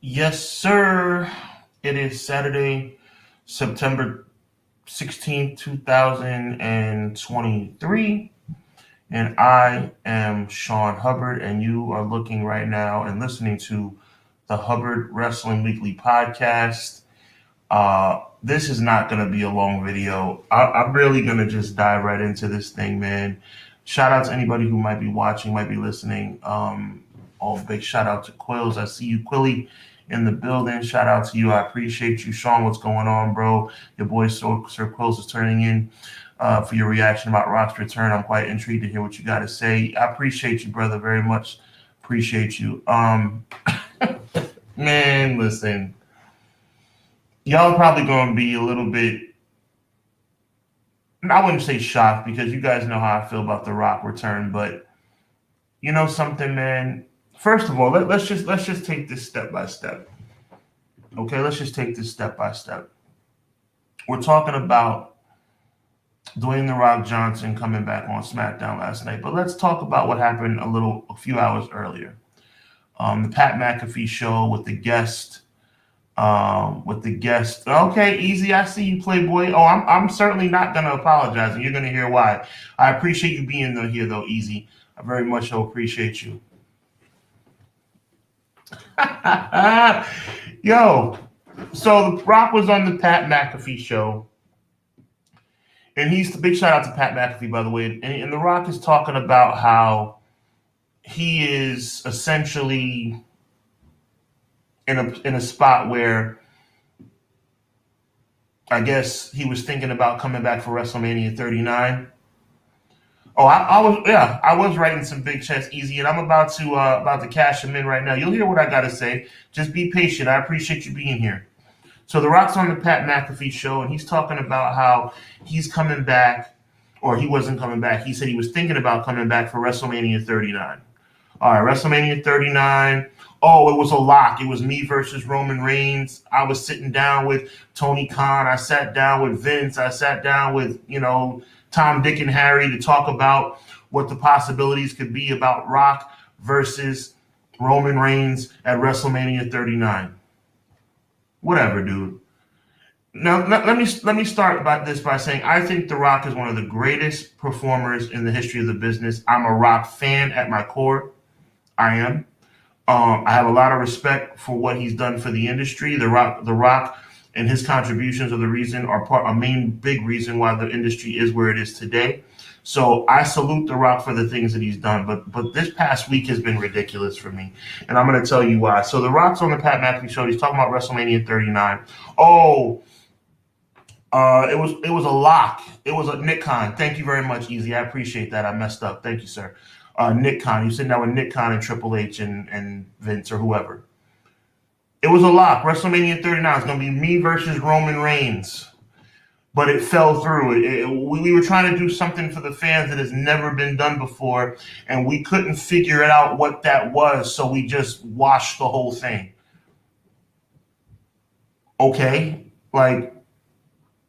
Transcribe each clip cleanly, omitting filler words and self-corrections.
Yes, sir. It is Saturday, September 16th, 2023. And I am Sean Hubbard, and you are looking right now and listening to the Hubbard Wrestling Weekly podcast. This is not going to be a long video. I'm really going to just dive right into this thing, man. Shout out to anybody who might be watching, might be listening. Big shout out to Quills. I see you, Quilly, in the building. Shout out to you. I appreciate you. Sean, what's going on, bro? Your boy Sir Quills is turning in for your reaction about Rock's return. I'm quite intrigued to hear what you got to say. I appreciate you, brother, very much. Appreciate you. Man, listen. Y'all probably going to be a little bit, I wouldn't say shocked, because you guys know how I feel about the Rock return, but you know something, man? First of all, let's just take this step by step. Okay, let's just take this step by step. We're talking about Dwayne "The Rock" Johnson coming back on SmackDown last night, but let's talk about what happened a few hours earlier. The Pat McAfee show with the guest. Okay, easy. I see you, Playboy. Oh, I'm certainly not gonna apologize, and you're gonna hear why. I appreciate you being here, though, Easy. I very much so appreciate you. Yo, so The Rock was on the Pat McAfee show, and he's the big shout out to Pat McAfee, by the way. And The Rock is talking about how he is essentially in a spot where I guess he was thinking about coming back for WrestleMania 39. Oh, I was writing some big checks, Easy, and I'm about to cash them in right now. You'll hear what I gotta say. Just be patient. I appreciate you being here. So The Rock's on the Pat McAfee show, and he's talking about how he's coming back, or he wasn't coming back. He said he was thinking about coming back for WrestleMania 39. All right, WrestleMania 39. Oh, it was a lock. It was me versus Roman Reigns. I was sitting down with Tony Khan. I sat down with Vince. I sat down with, Tom, Dick, and Harry to talk about what the possibilities could be about Rock versus Roman Reigns at WrestleMania 39. Whatever, dude. Now, let me start by saying I think The Rock is one of the greatest performers in the history of the business. I'm a Rock fan at my core. I am. I have a lot of respect for what he's done for the industry. The Rock and his contributions are a main big reason why the industry is where it is today. So I salute The Rock for the things that he's done. But this past week has been ridiculous for me, and I'm going to tell you why. So The Rock's on the Pat McAfee show. He's talking about WrestleMania 39. Oh, it was a lock. It was a Nick Khan. Thank you very much, Easy. I appreciate that. I messed up. Thank you, sir. Nick Khan. He was sitting down with Nick Khan and Triple H and Vince or whoever. It was a lock. WrestleMania 39 is going to be me versus Roman Reigns. But it fell through. We were trying to do something for the fans that has never been done before, and we couldn't figure it out what that was, so we just washed the whole thing. Okay? Like,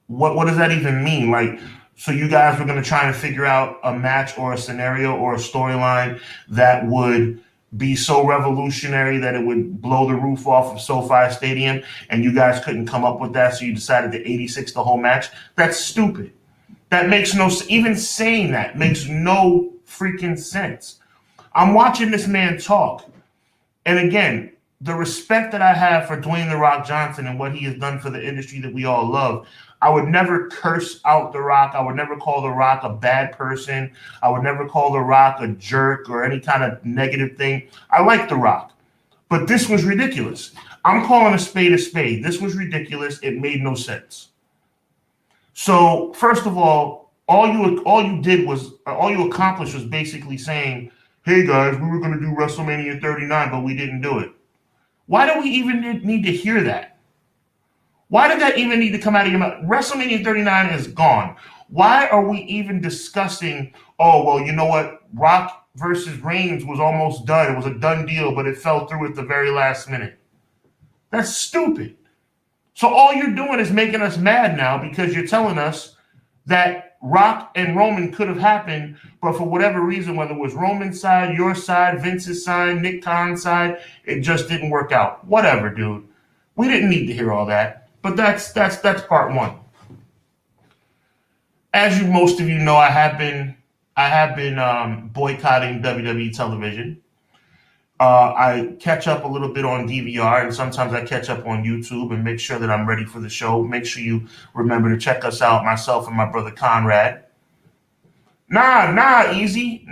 what does that even mean? Like, so you guys were going to try and figure out a match or a scenario or a storyline that would be so revolutionary that it would blow the roof off of SoFi Stadium, and you guys couldn't come up with that, so you decided to 86 the whole match? That's stupid. That makes even saying that makes no freaking sense. I'm watching this man talk, and again, the respect that I have for Dwayne "The Rock" Johnson and what he has done for the industry that we all love, I would never curse out The Rock. I would never call The Rock a bad person. I would never call The Rock a jerk or any kind of negative thing. I like The Rock. But this was ridiculous. I'm calling a spade a spade. This was ridiculous. It made no sense. So, first of all you accomplished was basically saying, hey guys, we were going to do WrestleMania 39, but we didn't do it. Why do we even need to hear that? Why did that even need to come out of your mouth? WrestleMania 39 is gone. Why are we even discussing, oh, well, you know what? Rock versus Reigns was almost done. It was a done deal, but it fell through at the very last minute. That's stupid. So all you're doing is making us mad now because you're telling us that Rock and Roman could have happened, but for whatever reason, whether it was Roman's side, your side, Vince's side, Nick Khan's side, it just didn't work out. Whatever, dude. We didn't need to hear all that. But that's part one. As most of you know, I have been boycotting WWE television. I catch up a little bit on DVR, and sometimes I catch up on YouTube and make sure that I'm ready for the show. Make sure you remember to check us out, myself and my brother Conrad. Easy.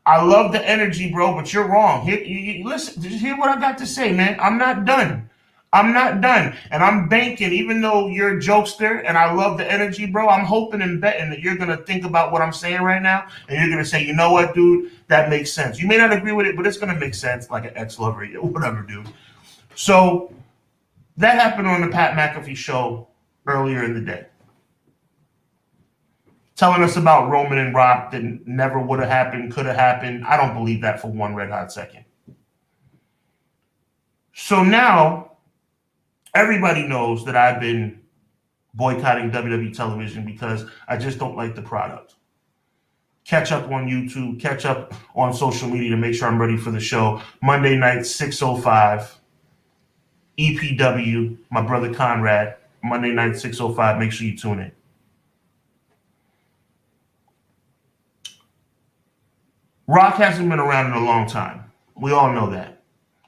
I love the energy, bro, but you're wrong. Listen, did you hear what I got to say, man? I'm not done. And I'm banking, even though you're a jokester and I love the energy, bro, I'm hoping and betting that you're going to think about what I'm saying right now. And you're going to say, you know what, dude, that makes sense. You may not agree with it, but it's going to make sense, like an ex-lover, whatever, dude. So that happened on the Pat McAfee show earlier in the day. Telling us about Roman and Rock that never would have happened, could have happened. I don't believe that for one red hot second. So now everybody knows that I've been boycotting WWE television because I just don't like the product. Catch up on YouTube, catch up on social media to make sure I'm ready for the show. Monday night, 6:05, EPW, my brother Conrad. Monday night, 6:05, make sure you tune in. Rock hasn't been around in a long time. We all know that.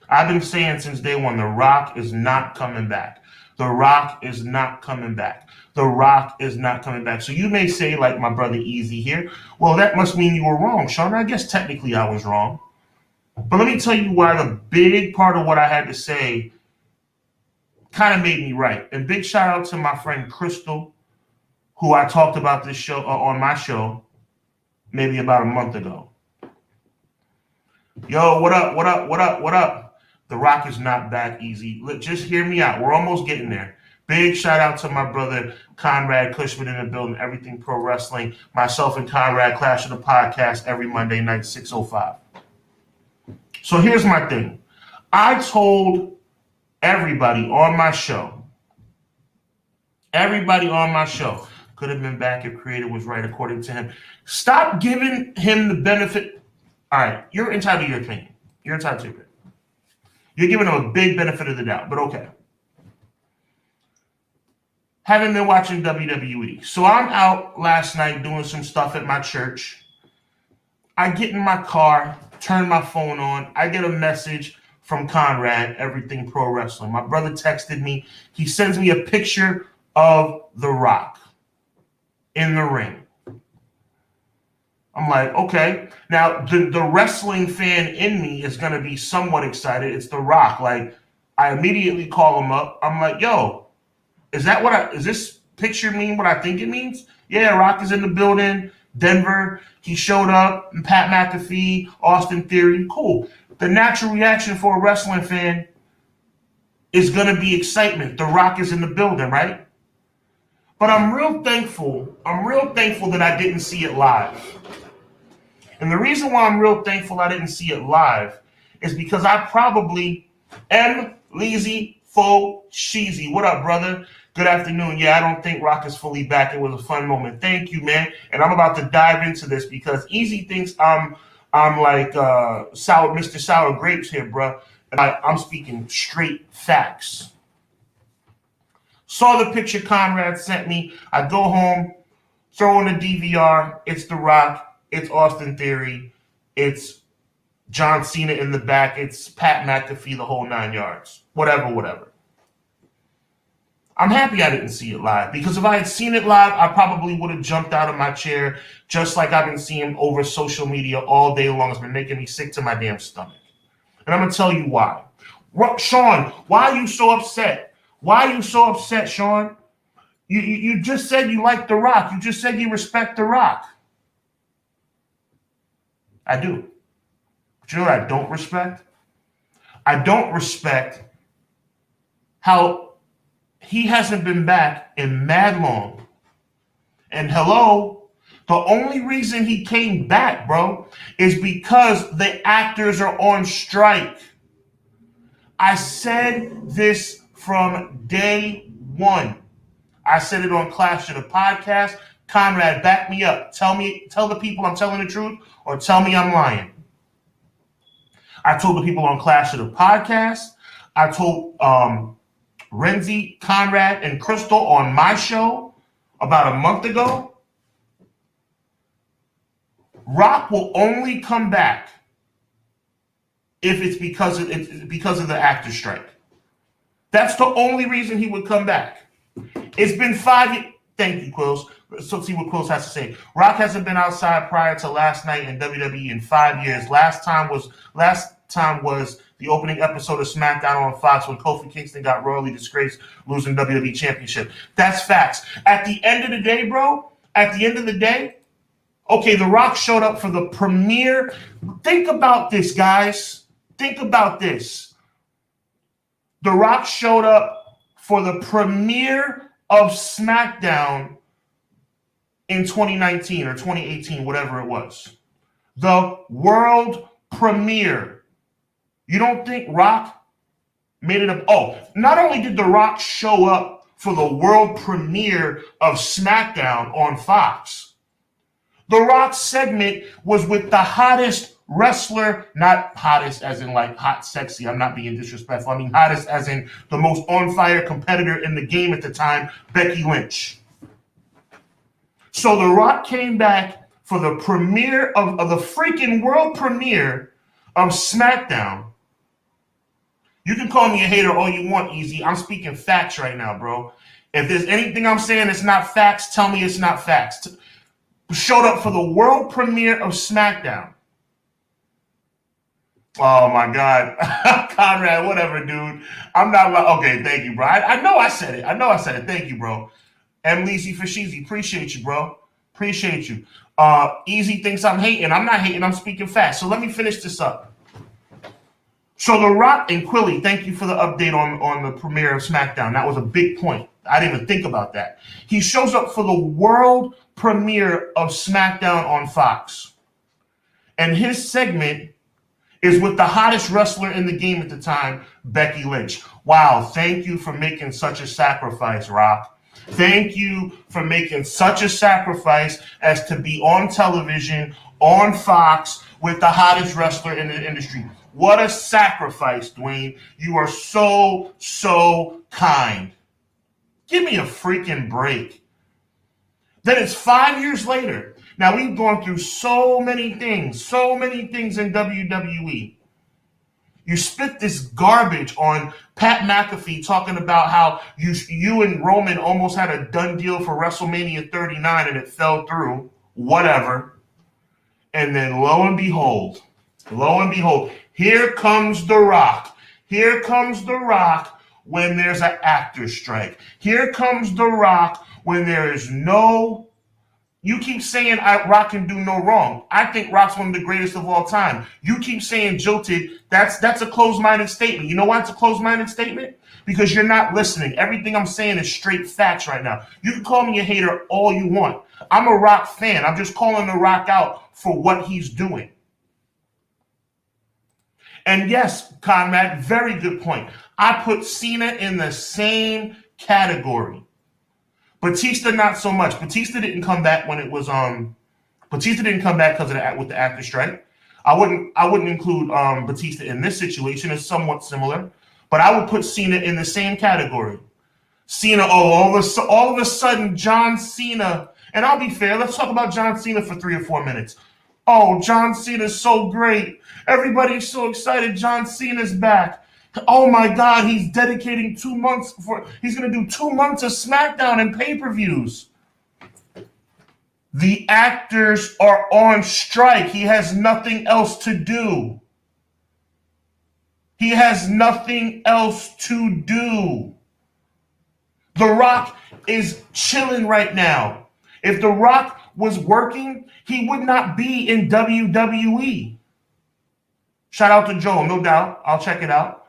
I've been saying since day one, The Rock is not coming back. The Rock is not coming back. The Rock is not coming back. So you may say, like my brother Easy here, well, that must mean you were wrong, Sean. I guess technically I was wrong. But let me tell you why the big part of what I had to say kind of made me right. And big shout out to my friend Crystal, who I talked about this show on my show maybe about a month ago. Yo, what up? The Rock is not back, Easy. Look, just hear me out. We're almost getting there. Big shout out to my brother Conrad Cushman in the building, Everything Pro Wrestling. Myself and Conrad Clash of the Podcast every Monday night, 6:05. So here's my thing. I told everybody on my show, could have been back if Creator was right, according to him. Stop giving him the benefit. All right, you're entitled to your opinion. You're giving him a big benefit of the doubt, but okay. Haven't been watching WWE. So I'm out last night doing some stuff at my church. I get in my car, turn my phone on. I get a message from Conrad, Everything Pro Wrestling. My brother texted me. He sends me a picture of The Rock in the ring. I'm like, okay. Now, the wrestling fan in me is going to be somewhat excited. It's The Rock. Like, I immediately call him up. I'm like, yo, is this picture mean what I think it means? Yeah, Rock is in the building. Denver, he showed up. And Pat McAfee, Austin Theory. Cool. The natural reaction for a wrestling fan is going to be excitement. The Rock is in the building, right? But I'm real thankful that I didn't see it live. And the reason why I'm real thankful I didn't see it live is because I probably am lazy, faux, cheesy. What up, brother? Good afternoon. Yeah, I don't think Rock is fully back. It was a fun moment. Thank you, man. And I'm about to dive into this because Easy thinks I'm like Mr. Sour Grapes here, bro. And I'm speaking straight facts. Saw the picture Conrad sent me. I go home, throw in the DVR. It's The Rock. It's Austin Theory. It's John Cena in the back. It's Pat McAfee, the whole 9 yards. Whatever. I'm happy I didn't see it live because if I had seen it live, I probably would have jumped out of my chair just like I've been seeing over social media all day long. It's been making me sick to my damn stomach. And I'm going to tell you why. Sean, why are you so upset? Sean? You just said you like The Rock. You just said you respect The Rock. I do. But you know what I don't respect? I don't respect how he hasn't been back in mad long. And hello, the only reason he came back, bro, is because the actors are on strike. I said this from day one. I said it on Clash of the Podcast. Conrad, back me up. Tell the people I'm telling the truth, or tell me I'm lying. I told the people on Clash of the Podcast. I told Renzi, Conrad, and Crystal on my show about a month ago. Rock will only come back if it's because of the actor strike. That's the only reason he would come back. It's been 5 years. Thank you, Quills. Let's see what Quills has to say. Rock hasn't been outside prior to last night in WWE in 5 years. Last time was the opening episode of SmackDown on Fox when Kofi Kingston got royally disgraced, losing WWE Championship. That's facts. At the end of the day, bro, okay, The Rock showed up for the premiere. Think about this, guys. Think about this. The Rock showed up for the premiere of SmackDown in 2019 or 2018, whatever it was. The world premiere. You don't think Rock made it up? Oh, not only did The Rock show up for the world premiere of SmackDown on Fox, The Rock's segment was with the hottest wrestler, not hottest as in like hot, sexy. I'm not being disrespectful. I mean hottest as in the most on-fire competitor in the game at the time, Becky Lynch. So The Rock came back for the premiere of the freaking world premiere of SmackDown. You can call me a hater all you want, Easy. I'm speaking facts right now, bro. If there's anything I'm saying that's not facts, tell me it's not facts. Showed up for the world premiere of SmackDown. Oh my God. Conrad, whatever, dude. I'm not like, okay, thank you, bro. I know I said it. Thank you, bro. M. Leezy for Sheezy. Appreciate you, bro. Appreciate you. Easy thinks I'm hating. I'm not hating. I'm speaking fast. So let me finish this up. So The Rock and Quilly, thank you for the update on the premiere of SmackDown. That was a big point. I didn't even think about that. He shows up for the world premiere of SmackDown on Fox. And his segment is with the hottest wrestler in the game at the time, Becky Lynch. Wow, thank you for making such a sacrifice, Rock. Thank you for making such a sacrifice as to be on television, on Fox, with the hottest wrestler in the industry. What a sacrifice, Dwayne. You are so, so kind. Give me a freaking break. Then it's 5 years later. Now, we've gone through so many things in WWE. You spit this garbage on Pat McAfee talking about how you and Roman almost had a done deal for WrestleMania 39 and it fell through. Whatever. And then lo and behold, here comes The Rock. Here comes The Rock when there's an actor strike. Here comes The Rock when there is no... You keep saying Rock can do no wrong. I think Rock's one of the greatest of all time. You keep saying jilted. That's a closed-minded statement. You know why it's a closed-minded statement? Because you're not listening. Everything I'm saying is straight facts right now. You can call me a hater all you want. I'm a Rock fan. I'm just calling The Rock out for what he's doing. And yes, Conrad, very good point. I put Cena in the same category. Batista, not so much. Batista didn't come back when it was Batista didn't come back because of with the actor strike. I wouldn't include Batista in this situation. It's somewhat similar, but I would put Cena in the same category. Cena, all of a sudden, John Cena, and I'll be fair. Let's talk about John Cena for 3 or 4 minutes. Oh, John Cena's so great. Everybody's so excited. John Cena's back. Oh my God, he's dedicating 2 months he's going to do 2 months of SmackDown and pay-per-views. The actors are on strike. He has nothing else to do. He has nothing else to do. The Rock is chilling right now. If The Rock was working, he would not be in WWE. Shout out to Joel, no doubt. I'll check it out.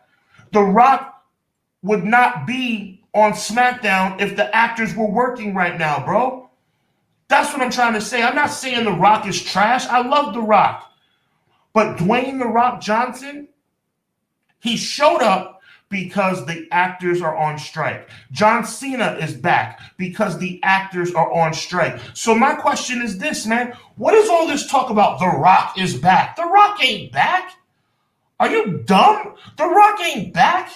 The Rock would not be on SmackDown if the actors were working right now, bro. That's what I'm trying to say. I'm not saying The Rock is trash. I love The Rock. But Dwayne The Rock Johnson, he showed up because the actors are on strike. John Cena is back because the actors are on strike. So my question is this, man. What is all this talk about The Rock is back? The Rock ain't back. Are you dumb? The Rock ain't back.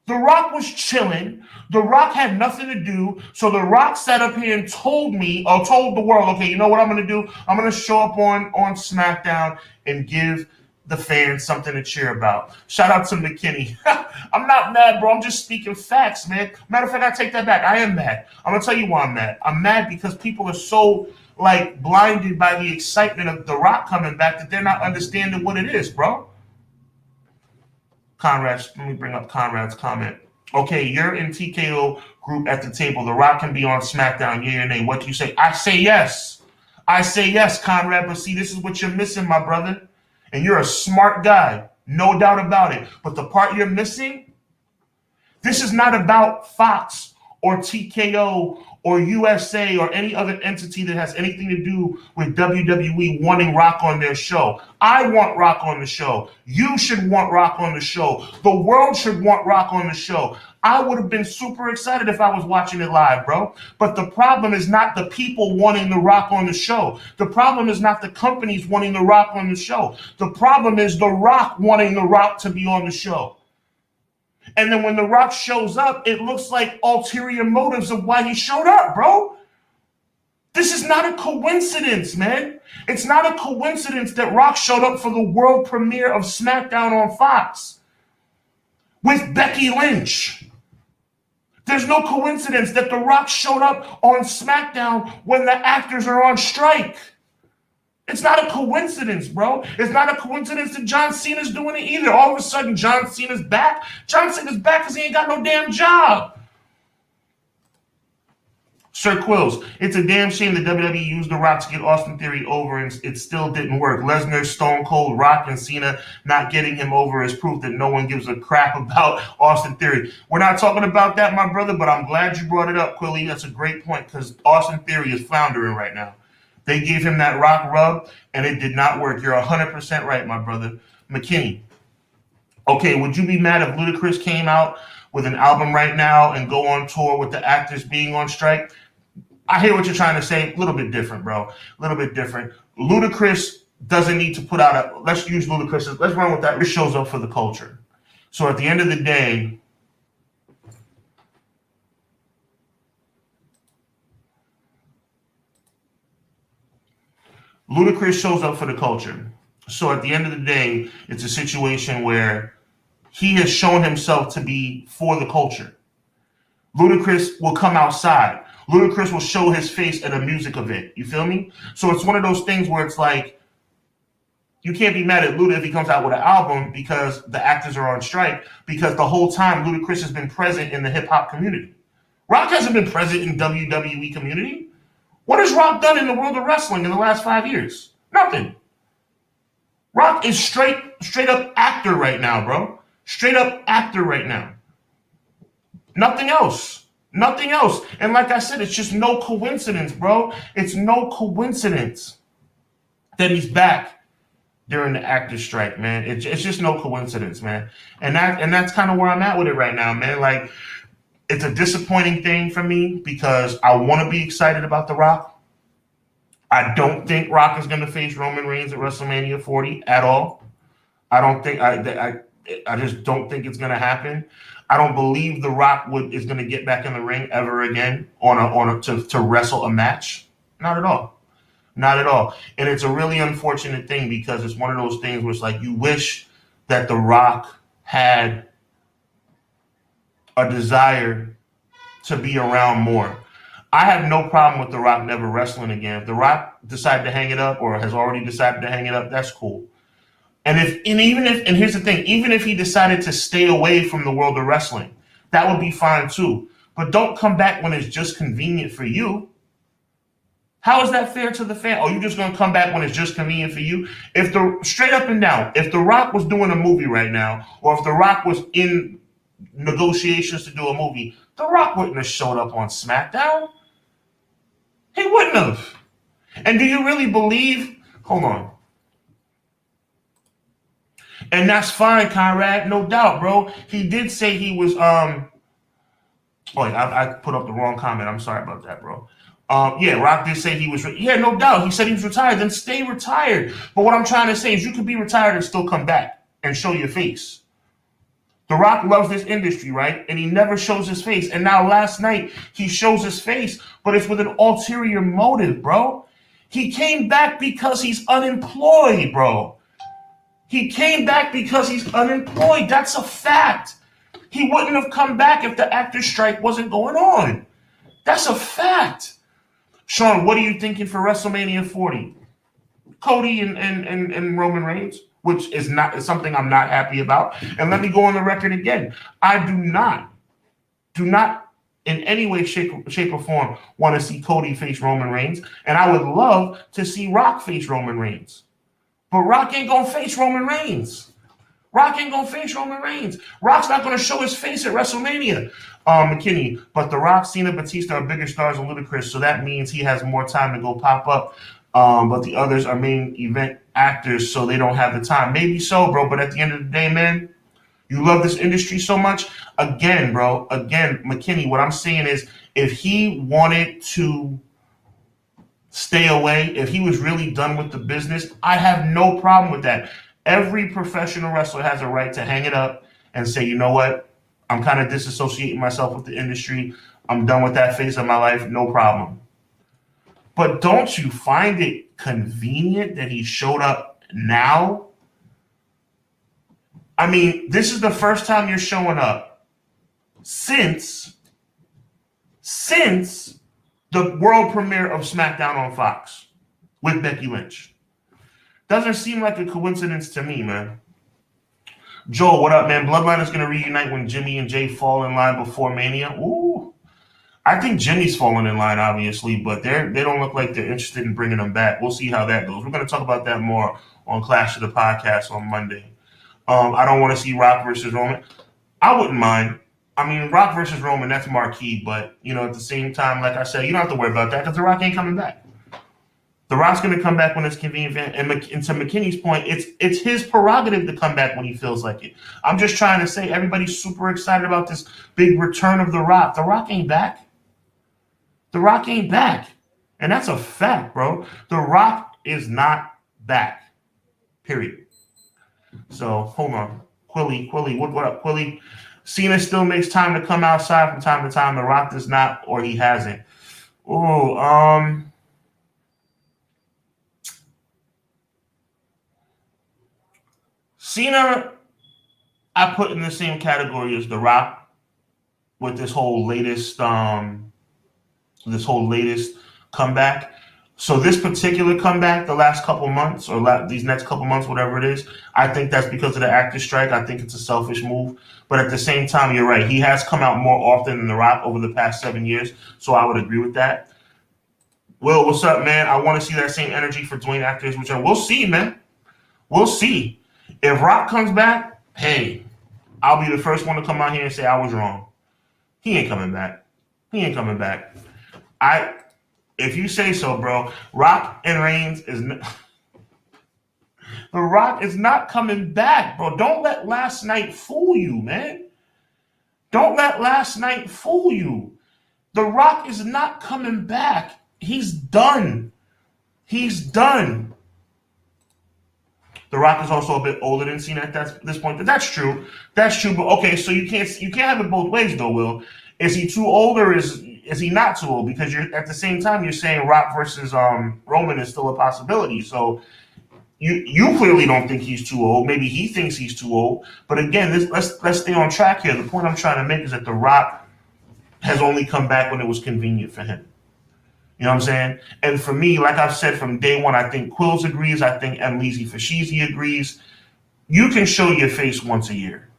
The Rock was chilling. The Rock had nothing to do. So The Rock sat up here and told me, or told the world, okay, you know what I'm going to do? I'm going to show up on SmackDown and give the fans something to cheer about. Shout out to McKinney. I'm not mad, bro. I'm just speaking facts, man. Matter of fact, I take that back. I am mad. I'm going to tell you why I'm mad. I'm mad because people are so, like, blinded by the excitement of The Rock coming back that they're not understanding what it is, bro. Conrad, let me bring up Conrad's comment. Okay, you're in TKO group at the table. The Rock can be on SmackDown, yay or nay. What do you say? I say yes. I say yes, Conrad. But see, this is what you're missing, my brother. And you're a smart guy, no doubt about it. But the part you're missing, this is not about Fox or TKO or USA or any other entity that has anything to do with WWE wanting Rock on their show. I want Rock on the show. You should want Rock on the show. The world should want Rock on the show. I would have been super excited if I was watching it live, bro. But the problem is not the people wanting The Rock on the show. The problem is not the companies wanting The Rock on the show. The problem is The Rock wanting The Rock to be on the show. And then when The Rock shows up, it looks like ulterior motives of why he showed up, bro. This is not a coincidence, man. It's not a coincidence that Rock showed up for the world premiere of SmackDown on Fox with Becky Lynch. There's no coincidence that The Rock showed up on SmackDown when the actors are on strike. It's not a coincidence, bro. It's not a coincidence that John Cena's doing it either. All of a sudden, John Cena's back. John Cena's back because he ain't got no damn job. Sir Quills, it's a damn shame that WWE used The Rock to get Austin Theory over and it still didn't work. Lesnar, Stone Cold, Rock, and Cena not getting him over is proof that no one gives a crap about Austin Theory. We're not talking about that, my brother, but I'm glad you brought it up, Quilly. That's a great point because Austin Theory is floundering right now. They gave him that Rock rub, and it did not work. You're 100% right, my brother. McKinney. Okay, would you be mad if Ludacris came out with an album right now and go on tour with the actors being on strike? I hear what you're trying to say. A little bit different, bro. A little bit different. Ludacris doesn't need to put out a... Let's use Ludacris. Let's run with that. This shows up for the culture. So at the end of the day... Ludacris shows up for the culture. So at the end of the day, it's a situation where he has shown himself to be for the culture. Ludacris will come outside. Ludacris will show his face at a music event. You feel me? So it's one of those things where it's like, you can't be mad at Luda if he comes out with an album because the actors are on strike, because the whole time Ludacris has been present in the hip-hop community. Rock hasn't been present in WWE community. What has Rock done in the world of wrestling in the last 5 years? Nothing. Rock is straight up actor right now, bro. Straight up actor right now. Nothing else. Nothing else. And like I said, it's just no coincidence, bro. It's no coincidence that he's back during the actor strike, man. It's just no coincidence, man. And that's kind of where I'm at with it right now, man. Like, it's a disappointing thing for me because I want to be excited about The Rock. I don't think Rock is going to face Roman Reigns at WrestleMania 40 at all. I don't think I just don't think it's going to happen. I don't believe The Rock is going to get back in the ring ever again to wrestle a match. Not at all. Not at all. And it's a really unfortunate thing because it's one of those things where it's like you wish that The Rock had a desire to be around more. I have no problem with The Rock never wrestling again. If The Rock decided to hang it up or has already decided to hang it up, that's cool. And here's the thing, even if he decided to stay away from the world of wrestling, that would be fine too. But don't come back when it's just convenient for you. How is that fair to the fan? Oh, you're just going to come back when it's just convenient for you? Straight up and down, if The Rock was doing a movie right now, or if The Rock was in negotiations to do a movie, The Rock wouldn't have showed up on SmackDown. He wouldn't have. And do you really believe? Hold on. And that's fine, Conrad, no doubt, bro. He did say he was oh, I put up the wrong comment. I'm sorry about that, bro. Yeah, Rock did say he was. Yeah, no doubt. He said he was retired. Then stay retired. But what I'm trying to say is, you could be retired and still come back and show your face. The Rock loves this industry, right? And he never shows his face. And now last night he shows his face, but it's with an ulterior motive, bro. He came back because he's unemployed, bro. He came back because he's unemployed. That's a fact. He wouldn't have come back if the actors' strike wasn't going on. That's a fact. Sean, what are you thinking for WrestleMania 40? Cody and Roman Reigns, which is something I'm not happy about. And let me go on the record again. I do not in any way, shape or form want to see Cody face Roman Reigns. And I would love to see Rock face Roman Reigns. But Rock ain't going to face Roman Reigns. Rock ain't going to face Roman Reigns. Rock's not going to show his face at WrestleMania. McKinney, but The Rock, Cena, Batista are bigger stars than Ludacris, so that means he has more time to go pop up. But the others are main event actors, so they don't have the time. Maybe so, bro, but at the end of the day, man, you love this industry so much. Again, McKinney, what I'm saying is, if he wanted to stay away, if he was really done with the business, I have no problem with that. Every professional wrestler has a right to hang it up and say, you know what? I'm kind of disassociating myself with the industry. I'm done with that phase of my life. No problem. But don't you find it convenient that he showed up now? I mean, this is the first time you're showing up since the world premiere of SmackDown on Fox with Becky Lynch. Doesn't seem like a coincidence to me, man. Joel, what up, man? Bloodline is going to reunite when Jimmy and Jay fall in line before Mania. Ooh. I think Jimmy's falling in line, obviously, but they don't look like they're interested in bringing them back. We'll see how that goes. We're going to talk about that more on Clash of the Podcast on Monday. I don't want to see Rock versus Roman. I wouldn't mind. I mean, Rock versus Roman, that's marquee, but, at the same time, like I said, you don't have to worry about that because The Rock ain't coming back. The Rock's going to come back when it's convenient, and to McKinney's point, it's his prerogative to come back when he feels like it. I'm just trying to say everybody's super excited about this big return of The Rock. The Rock ain't back. The Rock ain't back, and that's a fact, bro. The Rock is not back, period. So, hold on. Quilly, what up, Quilly? Cena still makes time to come outside from time to time. The Rock does not, or he hasn't. Oh, Cena, I put in the same category as The Rock with this whole latest comeback. So this particular comeback, the last couple months or these next couple months, whatever it is, I think that's because of the actor strike. I think it's a selfish move. But at the same time, you're right. He has come out more often than The Rock over the past 7 years. So I would agree with that. Will, what's up, man? I want to see that same energy for Dwayne actors, which we'll see, man. We'll see. If Rock comes back, hey, I'll be the first one to come out here and say I was wrong. He ain't coming back. If you say so, bro, Rock and Reigns The Rock is not coming back, bro. Don't let last night fool you, man. Don't let last night fool you. The Rock is not coming back. He's done. The Rock is also a bit older than Cena at this point, but that's true. But okay, so you can't have it both ways, though, Will. Is he too old or is he not too old? Because you're at the same time you're saying Rock versus Roman is still a possibility. So you clearly don't think he's too old. Maybe he thinks he's too old. But again, let's stay on track here. The point I'm trying to make is that The Rock has only come back when it was convenient for him. You know what I'm saying? And for me, like I've said from day one, I think Quills agrees. I think Emlisi Fashizi agrees. You can show your face once a year.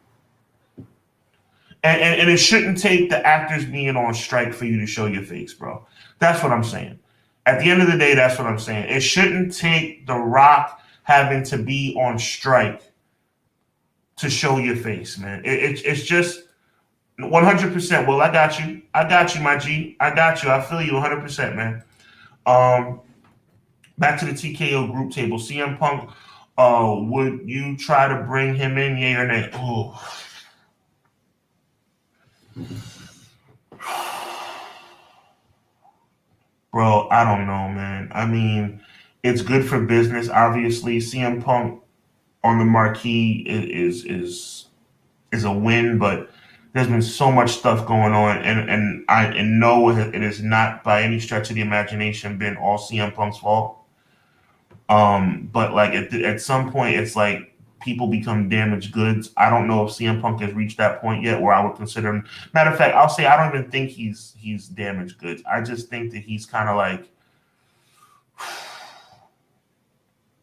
And it shouldn't take the actors being on strike for you to show your face, bro. That's what I'm saying. At the end of the day, that's what I'm saying. It shouldn't take The Rock having to be on strike to show your face, man. It's just 100%. Well, I got you. My G. I got you. I feel you 100%, man. Back to the TKO group table. CM Punk Oh, would you try to bring him in, yay or nay? Oh. Bro, I don't know, man. I mean, it's good for business, obviously. CM Punk on the marquee is a win, but there's been so much stuff going on, and I know it is not by any stretch of the imagination been all CM Punk's fault. But like at some point, it's like people become damaged goods. I don't know if CM Punk has reached that point yet where I would consider him. Matter of fact, I'll say I don't even think he's damaged goods. I just think that he's kind of like,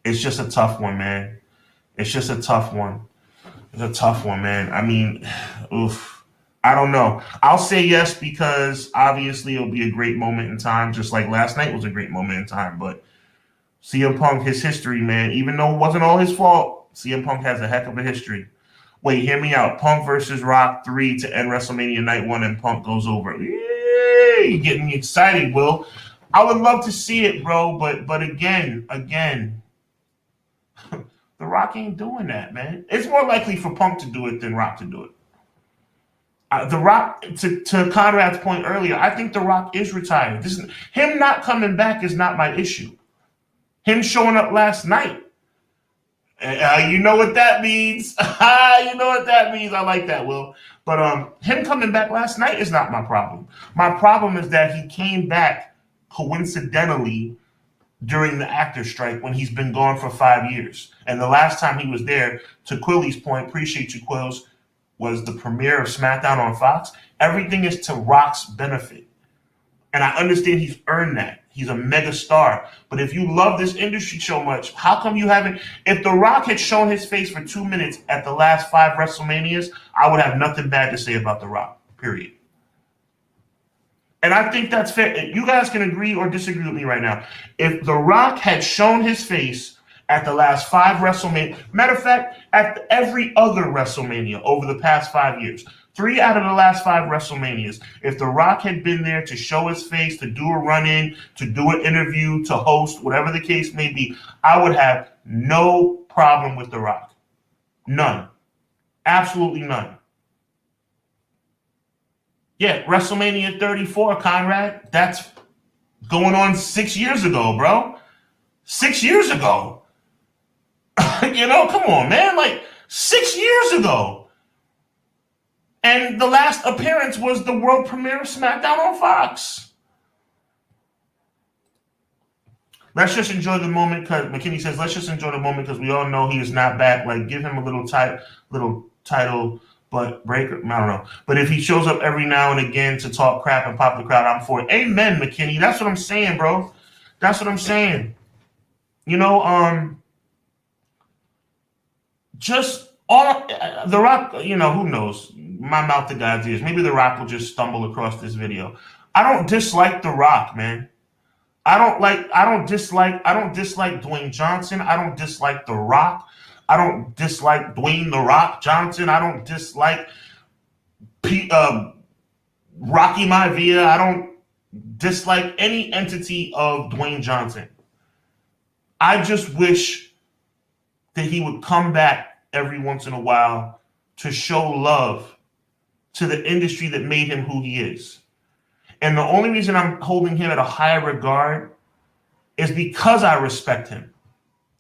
it's just a tough one, man. It's just a tough one. It's a tough one, man. I mean, oof. I don't know. I'll say yes because obviously it'll be a great moment in time, just like last night was a great moment in time. But CM Punk, his history, man, even though it wasn't all his fault, CM Punk has a heck of a history. Wait, hear me out. Punk versus Rock 3 to end WrestleMania Night 1, and Punk goes over. Yay! You're getting me excited, Will. I would love to see it, bro, but again, The Rock ain't doing that, man. It's more likely for Punk to do it than Rock to do it. The Rock, to Conrad's point earlier, I think The Rock is retired. Him not coming back is not my issue. Him showing up last night, you know what that means. You know what that means. I like that, Will. But him coming back last night is not my problem. My problem is that he came back coincidentally during the actor strike when he's been gone for 5 years. And the last time he was there, to Quilly's point, appreciate you, Quills, was the premiere of SmackDown on Fox. Everything is to Rock's benefit. And I understand he's earned that. He's a mega star. But if you love this industry so much, how come you haven't? If The Rock had shown his face for 2 minutes at the last 5 WrestleManias, I would have nothing bad to say about The Rock, period. And I think that's fair. You guys can agree or disagree with me right now. If The Rock had shown his face at the last 5 WrestleMania, matter of fact, at every other WrestleMania over the past 5 years, 3 out of the last 5 WrestleManias, if The Rock had been there to show his face, to do a run-in, to do an interview, to host, whatever the case may be, I would have no problem with The Rock. None. Absolutely none. Yeah, WrestleMania 34, Conrad, that's going on 6 years ago, bro. 6 years ago. Come on, man. Like, 6 years ago. And the last appearance was the world premiere of SmackDown on Fox. Let's just enjoy the moment because McKinney says, let's just enjoy the moment because we all know he is not back. Like, give him a little title, but breaker. I don't know. But if he shows up every now and again to talk crap and pop the crowd, I'm for it. Amen, McKinney. That's what I'm saying, bro. That's what I'm saying. Just all The Rock, who knows? My mouth to God's ears. Maybe The Rock will just stumble across this video. I don't dislike The Rock, man. I don't dislike Dwayne Johnson. I don't dislike The Rock. I don't dislike Dwayne The Rock Johnson. I don't dislike Rocky Maivia. I don't dislike any entity of Dwayne Johnson. I just wish that he would come back every once in a while to show love to the industry that made him who he is. And the only reason I'm holding him at a higher regard is because I respect him.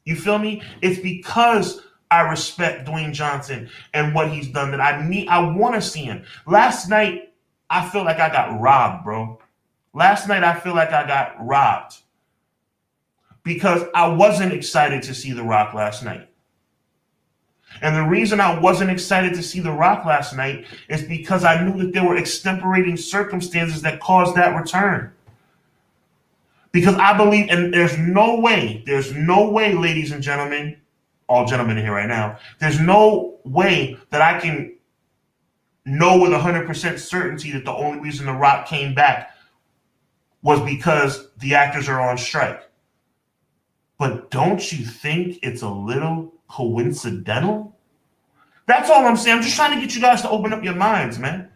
You feel me? It's because I respect Dwayne Johnson and what he's done that I want to see him. Last night, I feel like I got robbed, bro. Last night, I feel like I got robbed because I wasn't excited to see The Rock last night. And the reason I wasn't excited to see The Rock last night is because I knew that there were extenuating circumstances that caused that return. Because I believe, and there's no way, ladies and gentlemen, all gentlemen in here right now, there's no way that I can know with 100% certainty that the only reason The Rock came back was because the actors are on strike. But don't you think it's a little coincidental? That's all I'm saying. I'm just trying to get you guys to open up your minds, man.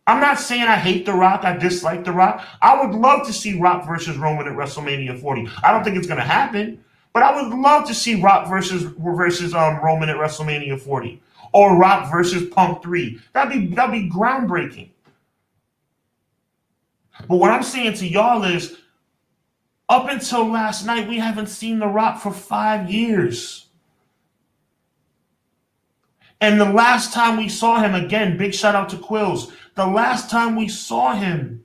I'm not saying I hate The Rock. I dislike The Rock. I would love to see Rock versus Roman at WrestleMania 40. I don't think it's going to happen, But I would love to see Rock versus Roman at WrestleMania 40, or Rock versus Punk 3. That'd be groundbreaking. But what I'm saying to y'all is, up until last night, we haven't seen The Rock for 5 years. And the last time we saw him, again, big shout out to Quills, the last time we saw him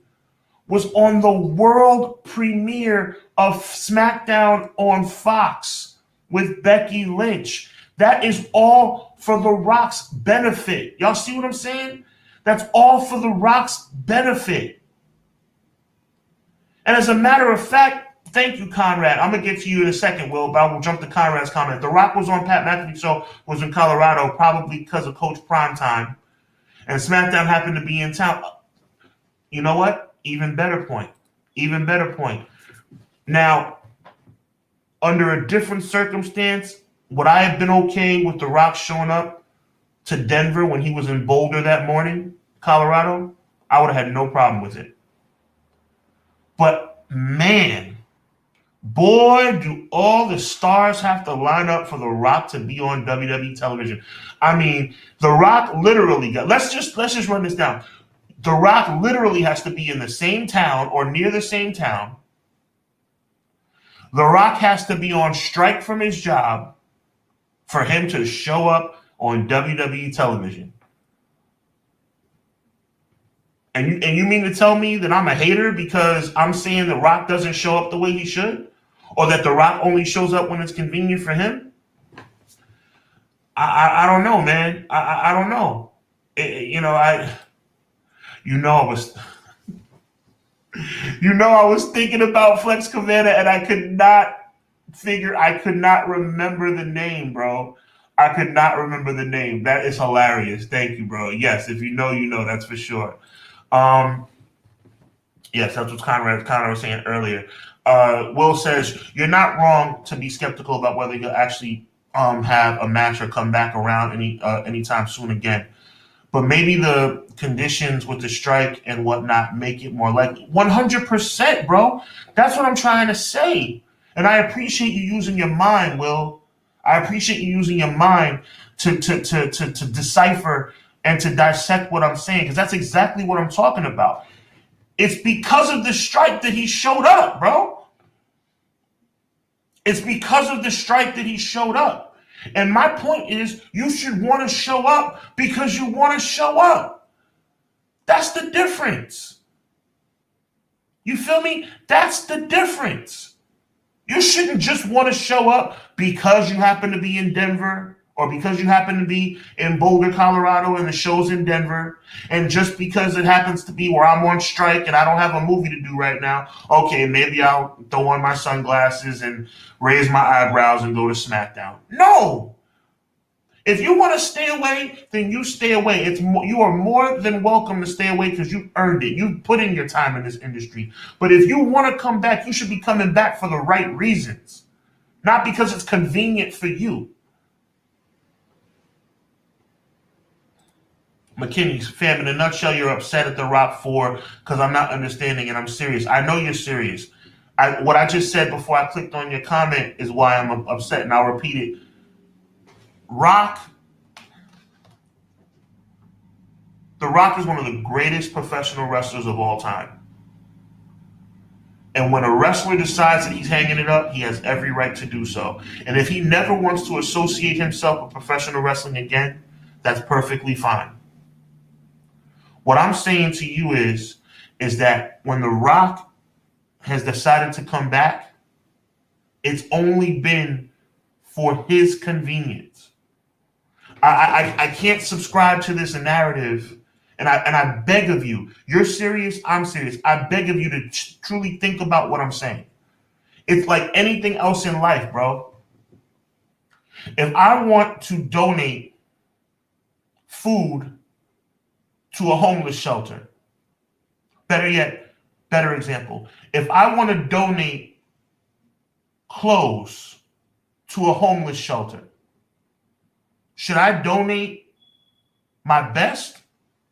was on the world premiere of SmackDown on Fox with Becky Lynch. That is all for The Rock's benefit. Y'all see what I'm saying? That's all for The Rock's benefit. And as a matter of fact, thank you, Conrad. I'm going to get to you in a second, Will, but I will jump to Conrad's comment. The Rock was on Pat McAfee's show, was in Colorado, probably because of Coach Primetime, and SmackDown happened to be in town. You know what? Even better point. Even better point. Now, under a different circumstance, would I have been okay with The Rock showing up to Denver when he was in Boulder that morning, Colorado? I would have had no problem with it. But, man, boy, do all the stars have to line up for The Rock to be on WWE television. I mean, The Rock literally got, let's just run this down. The Rock literally has to be in the same town or near the same town. The Rock has to be on strike from his job for him to show up on WWE television. And you mean to tell me that I'm a hater because I'm saying The Rock doesn't show up the way he should? Or that The Rock only shows up when it's convenient for him? I don't know, man. I don't know. I was thinking about Flex Cavana and I could not remember the name, bro. I could not remember the name. That is hilarious. Thank you, bro. Yes, if you know, that's for sure. Yes, that's what Conrad was saying earlier. Will says, you're not wrong to be skeptical about whether he'll actually have a match or come back around anytime soon again. But maybe the conditions with the strike and whatnot make it more likely. 100%, bro. That's what I'm trying to say. And I appreciate you using your mind, Will. I appreciate you using your mind to decipher and to dissect what I'm saying, because that's exactly what I'm talking about. It's because of the strike that he showed up, bro. It's because of the strike that he showed up. And my point is, you should want to show up because you want to show up. That's the difference. You feel me? That's the difference. You shouldn't just want to show up because you happen to be in Denver or because you happen to be in Boulder, Colorado, and the show's in Denver, and just because it happens to be where I'm on strike and I don't have a movie to do right now, okay, maybe I'll throw on my sunglasses and raise my eyebrows and go to SmackDown. No! If you want to stay away, then you stay away. You are more than welcome to stay away because you earned it. You put in your time in this industry. But if you want to come back, you should be coming back for the right reasons, not because it's convenient for you. McKinney, fam, in a nutshell, you're upset at The Rock because I'm not understanding, and I'm serious. I know you're serious. What I just said before I clicked on your comment is why I'm upset, and I'll repeat it. The Rock is one of the greatest professional wrestlers of all time. And when a wrestler decides that he's hanging it up, he has every right to do so. And if he never wants to associate himself with professional wrestling again, that's perfectly fine. What I'm saying to you is that when The Rock has decided to come back, it's only been for his convenience. I can't subscribe to this narrative, and I beg of you, you're serious, I'm serious, I beg of you to truly think about what I'm saying. It's like anything else in life, bro. If I want to donate food to a homeless shelter, better example, if I want to donate clothes to a homeless shelter, should I donate my best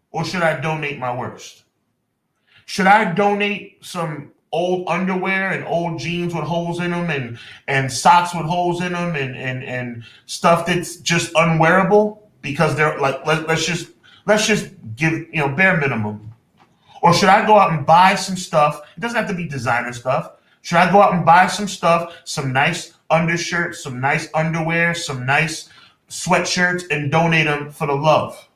or should I donate my worst? Should I donate some old underwear and old jeans with holes in them and socks with holes in them and stuff that's just unwearable because they're like, let's just give, bare minimum. Or should I go out and buy some stuff? It doesn't have to be designer stuff. Should I go out and buy some stuff, some nice undershirts, some nice underwear, some nice sweatshirts, and donate them for the love?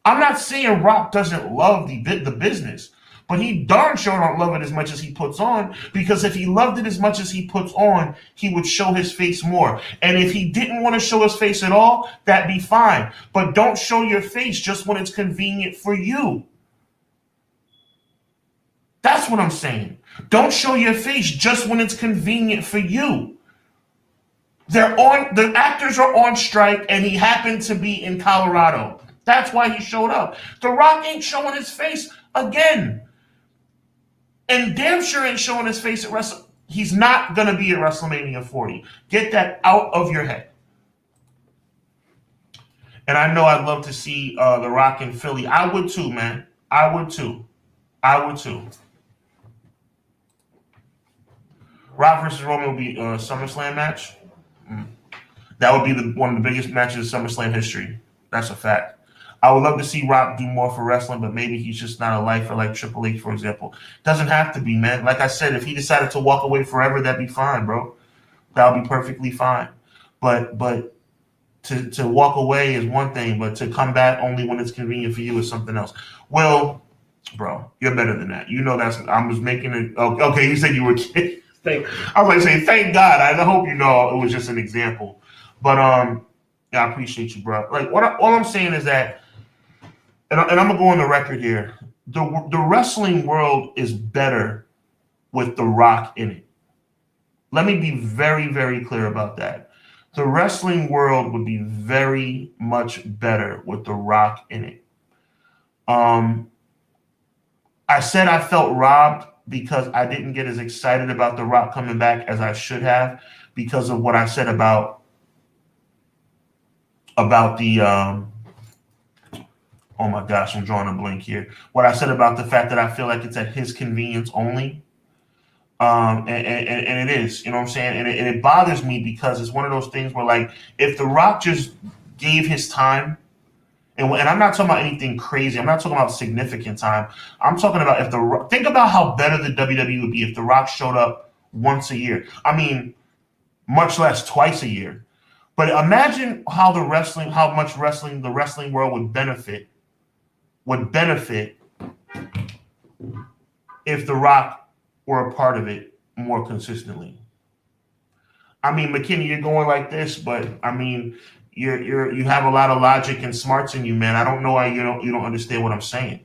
I'm not saying Rock doesn't love the business, but he darn sure don't love it as much as he puts on, because if he loved it as much as he puts on, he would show his face more. And if he didn't want to show his face at all, that'd be fine. But don't show your face just when it's convenient for you. That's what I'm saying. Don't show your face just when it's convenient for you. The actors are on strike, and he happened to be in Colorado. That's why he showed up. The Rock ain't showing his face again. And damn sure ain't showing his face at He's not going to be at WrestleMania 40. Get that out of your head. And I know I'd love to see The Rock in Philly. I would too, man. I would too. Rock versus Roman will be a SummerSlam match. That would be one of the biggest matches in SummerSlam history. That's a fact. I would love to see Rock do more for wrestling, but maybe he's just not a lifer like Triple H, for example. Doesn't have to be, man. Like I said, if he decided to walk away forever, that'd be fine, bro. That would be perfectly fine. But to walk away is one thing, but to come back only when it's convenient for you is something else. Well, bro, you're better than that. You know I was making it. Okay, you said you were kidding. I was like saying, thank God. I hope you know it was just an example. But yeah, I appreciate you, bro. Like all I'm saying is that, and I'm gonna go on the record here. The wrestling world is better with The Rock in it. Let me be very, very clear about that. The wrestling world would be very much better with The Rock in it. I said I felt robbed because I didn't get as excited about The Rock coming back as I should have because of what I said about the oh my gosh, I'm drawing a blank here. What I said about the fact that I feel like it's at his convenience only. And it is, you know what I'm saying? And it bothers me because it's one of those things where, like, if The Rock just gave his time, and I'm not talking about anything crazy. I'm not talking about significant time. I'm talking about think about how better the WWE would be if The Rock showed up once a year. I mean, much less twice a year. But imagine how the wrestling world would benefit if The Rock were a part of it more consistently. I mean, McKinney, you're going like this, but I mean, you have a lot of logic and smarts in you, man. I don't know why you don't understand what I'm saying.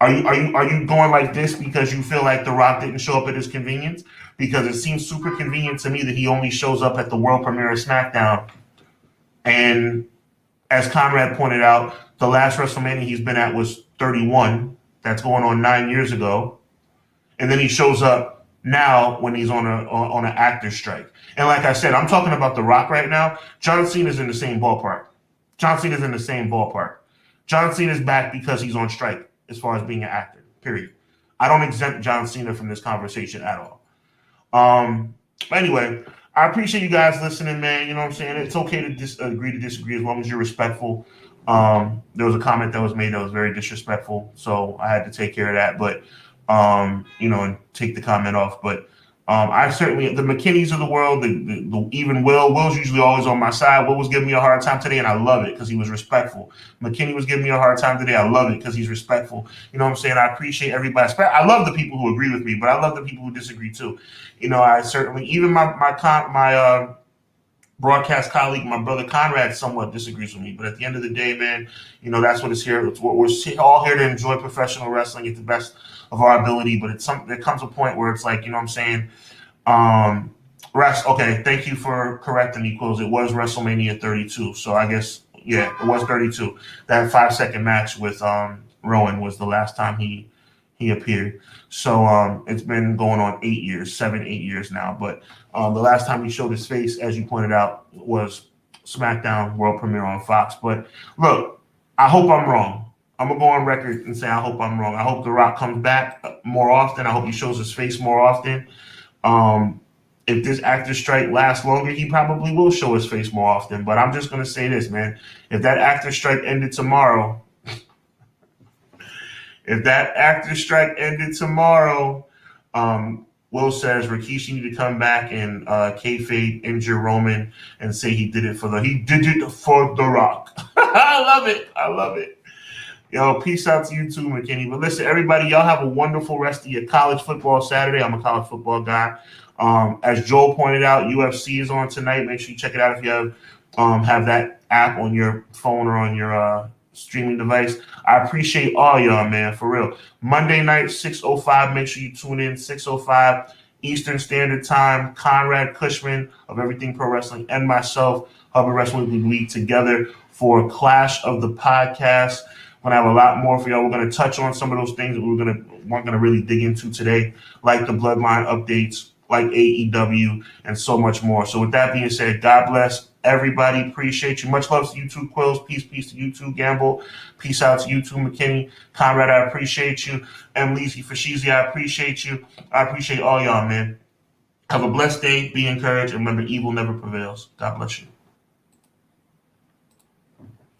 Are you going like this because you feel like The Rock didn't show up at his convenience? Because it seems super convenient to me that he only shows up at the world premiere of SmackDown. And as Conrad pointed out, the last WrestleMania he's been at was 31. That's going on 9 years ago. And then he shows up now when he's on an actor strike. And like I said, I'm talking about The Rock right now. John Cena's in the same ballpark. John Cena's back because he's on strike as far as being an actor, period. I don't exempt John Cena from this conversation at all. Anyway, I appreciate you guys listening, man. You know what I'm saying? It's okay to agree to disagree as long as you're respectful. There was a comment that was made that was very disrespectful, so I had to take care of that. But and take the comment off. But I certainly, the McKinneys of the world, the even Will's usually always on my side. Will was giving me a hard time today, and I love it because he was respectful. McKinney was giving me a hard time today. I love it because he's respectful. You know what I'm saying? I appreciate everybody. I love the people who agree with me, but I love the people who disagree too. I certainly, even my broadcast colleague, my brother Conrad, somewhat disagrees with me. But at the end of the day, man, that's what it's here. It's what we're all here to enjoy professional wrestling at the best of our ability. But there comes a point where it's like, you know what I'm saying? Okay, thank you for correcting me, Quills. It was WrestleMania 32. So I guess, yeah, it was 32. That 5-second match with Rowan was the last time he appeared. So it's been going on 8 years, 8 years now. But the last time he showed his face, as you pointed out, was SmackDown World Premiere on Fox. But look, I hope I'm wrong. I'm gonna go on record and say I hope I'm wrong. I hope The Rock comes back more often. I hope he shows his face more often. If this actor strike lasts longer, he probably will show his face more often. But I'm just gonna say this, man. If that actor strike ended tomorrow, Will says Rikishi need to come back and kayfabe injure Roman and say he did it for The Rock. I love it. Yo, peace out to you too, McKinney. But listen, everybody, y'all have a wonderful rest of your college football Saturday. I'm a college football guy. As Joel pointed out, UFC is on tonight. Make sure you check it out if you have that app on your phone or on your streaming device. I appreciate all y'all, man, for real. Monday night, 6:05. Make sure you tune in, 6:05 Eastern Standard Time. Conrad Cushman of Everything Pro Wrestling and myself, Hubbard Wrestling Weekly, together for Clash of the Podcast. We're going to have a lot more for y'all. We're going to touch on some of those things that weren't going to really dig into today, like the Bloodline updates, like AEW, and so much more. So with that being said, God bless everybody. Appreciate you. Much love to you too, Quills. Peace to you too, Gamble. Peace out to you too, McKinney. Conrad, I appreciate you. Emlisi Fashizi, I appreciate you. I appreciate all y'all, man. Have a blessed day. Be encouraged. And remember, evil never prevails. God bless you.